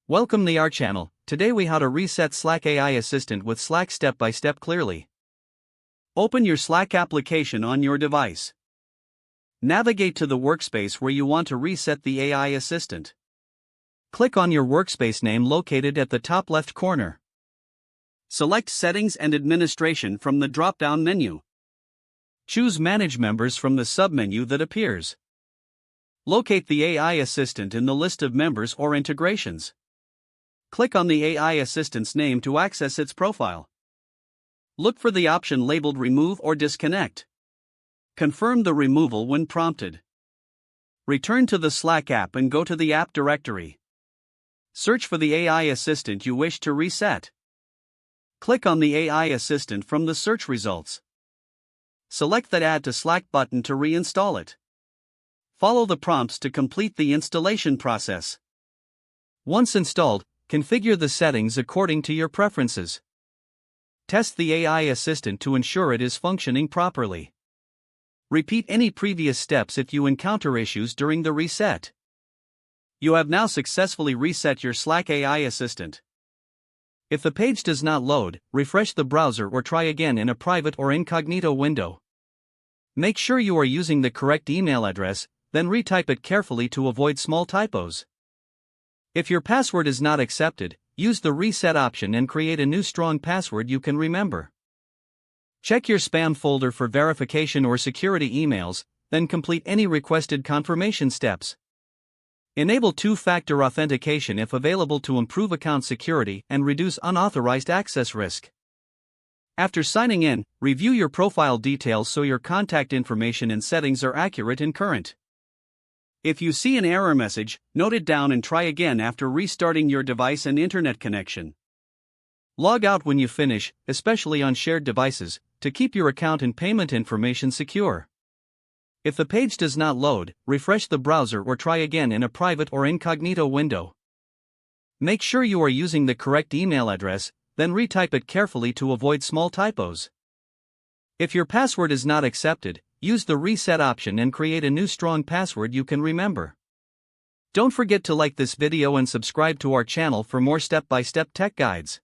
Welcome to our channel. Today we how to reset Slack AI Assistant with Slack step by step clearly. Open your Slack application on your device. Navigate to the workspace where you want to reset the AI Assistant. Click on your workspace name located at the top left corner. Select Settings and Administration from the drop-down menu. Choose Manage Members from the submenu that appears. Locate the AI Assistant in the list of members or integrations. Click on the AI Assistant's name to access its profile. Look for the option labeled Remove or Disconnect. Confirm the removal when prompted. Return to the Slack app and go to the app directory. Search for the AI Assistant you wish to reset. Click on the AI Assistant from the search results. Select the Add to Slack button to reinstall it. Follow the prompts to complete the installation process. Once installed, configure the settings according to your preferences. Test the AI Assistant to ensure it is functioning properly. Repeat any previous steps if you encounter issues during the reset. You have now successfully reset your Slack AI Assistant. If the page does not load, refresh the browser or try again in a private or incognito window. Make sure you are using the correct email address, then retype it carefully to avoid small typos. If your password is not accepted, use the reset option and create a new strong password you can remember. Check your spam folder for verification or security emails, then complete any requested confirmation steps. Enable two-factor authentication if available to improve account security and reduce unauthorized access risk. After signing in, review your profile details so your contact information and settings are accurate and current. If you see an error message, note it down and try again after restarting your device and internet connection. Log out when you finish, especially on shared devices, to keep your account and payment information secure. If the page does not load, refresh the browser or try again in a private or incognito window. Make sure you are using the correct email address, then retype it carefully to avoid small typos. If your password is not accepted, use the reset option and create a new strong password you can remember. Don't forget to like this video and subscribe to our channel for more step-by-step tech guides.